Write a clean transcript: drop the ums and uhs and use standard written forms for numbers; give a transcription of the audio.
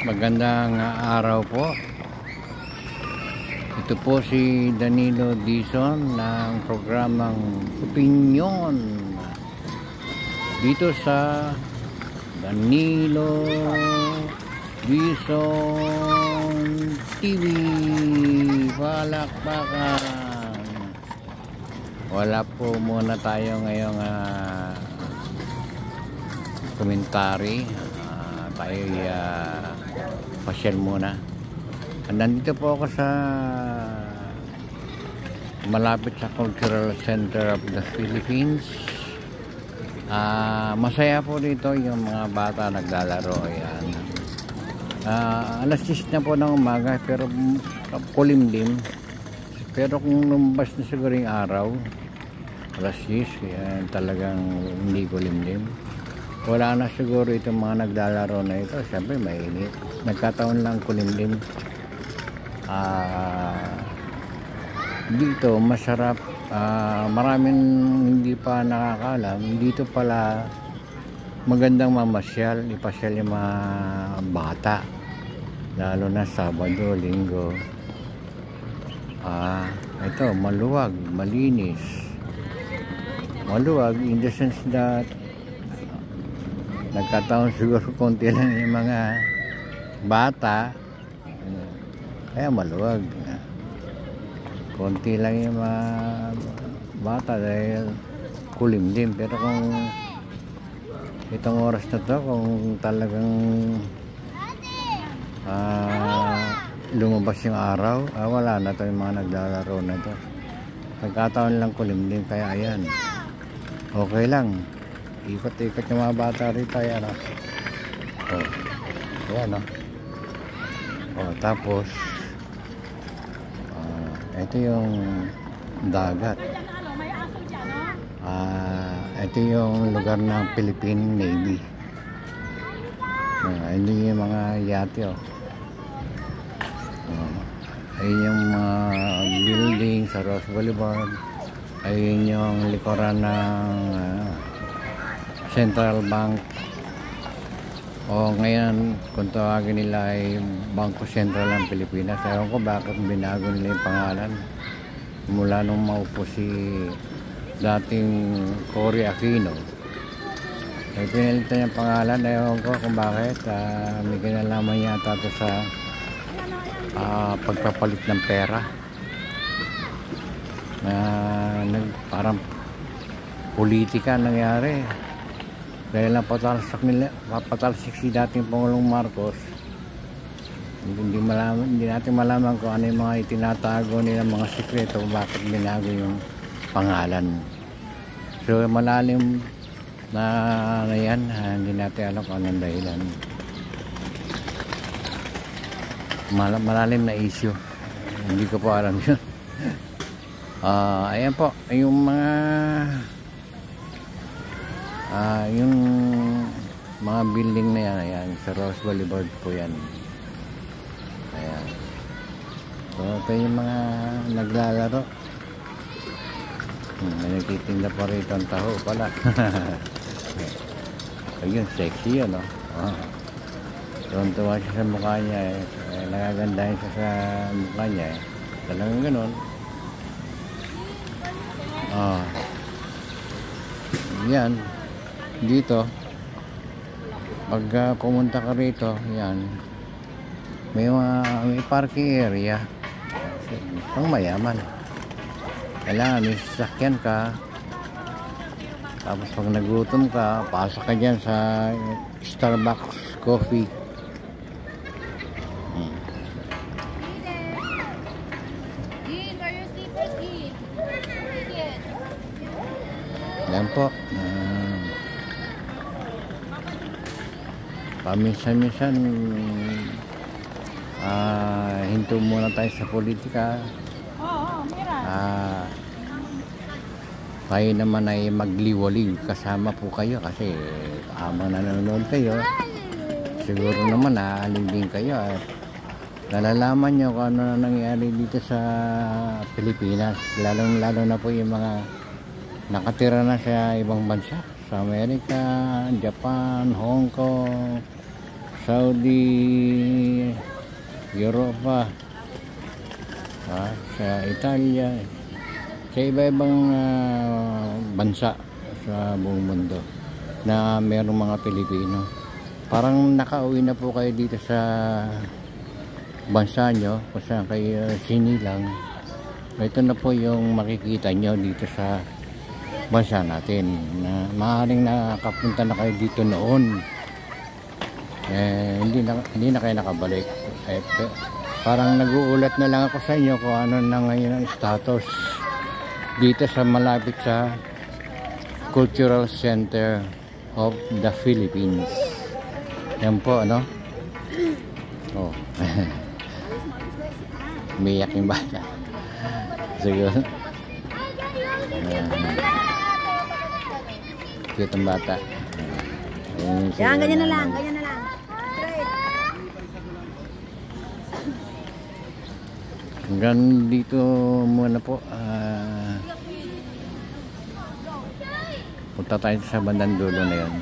Magandang araw po. Ito po si Danilo Dizon ng programang Opinyon dito sa Danilo Dizon TV. Palakpakan. Wala po muna tayo ngayong komentary. Tayo pasyal muna. Nandito po ako sa malapit sa Cultural Center of the Philippines. Masaya po dito yung mga bata naglalaro. Ayan. Alas 10 na po ng umaga pero kulimlim. Pero kung lumabas na siguro yung araw, alas 10, kaya talagang hindi kulimlim. Wala na siguro itong mga naglalaro na ito. Siyempre mainit. Nagkataon lang kulimlim. Dito masarap. Maraming hindi pa nakakalam. Dito pala magandang mamasyal. Ipasyal yung mga bata. Lalo na Sabado, Linggo. Ito maluwag, malinis. Maluwag in the sense that nagkataon siguro konti lang yung mga bata, kaya maluwag. Konti lang yung mga bata dahil kulimlim. Pero kung itong oras na to, kung talagang lumabas yung araw, wala na to yung mga naglalaro na to. Nagkataon lang kulimlim, kaya ayan, okay lang. Ikot-ikot yung mga bata rito. Ayan o. Ayan o. Tapos ito yung dagat. Ito yung lugar ng Philippine Navy. Ito yung mga yate o. Ayun yung mga building sa Ross Boulevard. Ayun yung likuran ng Central Bank, o ngayon kung tawagin nila ay Bangko Sentral ng Pilipinas. Ewan ko bakit binago nila yung pangalan mula nung maupo si dating Cory Aquino. Ay pinalitan yung pangalan. Ewan ko kung bakit. May kinalaman yata ito sa pagpapalit ng pera na parang politika nangyari. Dahil napatalsak si dating Pangulong Marcos. Hindi natin malaman kung ano yung mga itinatago nila, mga sikreto, bakit binago yung pangalan. So malalim na yan, hindi natin alam kung anong dahilan. Malalim na issue, hindi ko po alam yun. Ayan po yung mga yung mga building na yan. Ayan, sa Ross Boulevard po yan. Ayan. So ito yung mga naglalaro. May nagtitinda pa rito ang taho pala. Ayun, sexy yun, no? Tuwan-tuwa siya sa mukha niya nagagandahin siya sa mukha niya talagang ganun. Yan dito pag pumunta ka rito, yan may parking area pang mayaman. Kailangan may sasakyan ka, tapos pag nagutom ka, pasok ka dyan sa Starbucks coffee. Yan po. Paminsan-minsan hinto muna tayo sa politika. Tayo naman ay magliwaliw, kasama po kayo kasi habang nanonood kayo siguro naman naaalin din kayo at nalalaman nyo kung ano nangyari dito sa Pilipinas, lalo na po yung mga nakatira na sa ibang bansa, sa Amerika, Japan, Hong Kong, Saudi, Europa, sa Italia, sa iba-ibang bansa sa buong mundo na mayroong mga Pilipino. Parang nakauwi na po kayo dito sa bansa nyo kung saan kayo sinilang. Ito na po yung makikita nyo dito sa bansa natin na maaaring nakapunta na kayo dito noon, hindi na kayo nakabalik. Parang nag-uulat na lang ako sa inyo kung ano na ngayon ang status dito sa malapit sa Cultural Center of the Philippines. Yan po, ano? Oh. Umiyak yung bata. Siguro. Cute ang bata. Yan, ganyan na lang. Ganyan na lang. Hanggang dito muna po. Punta tayo sa bandang dulo na yan.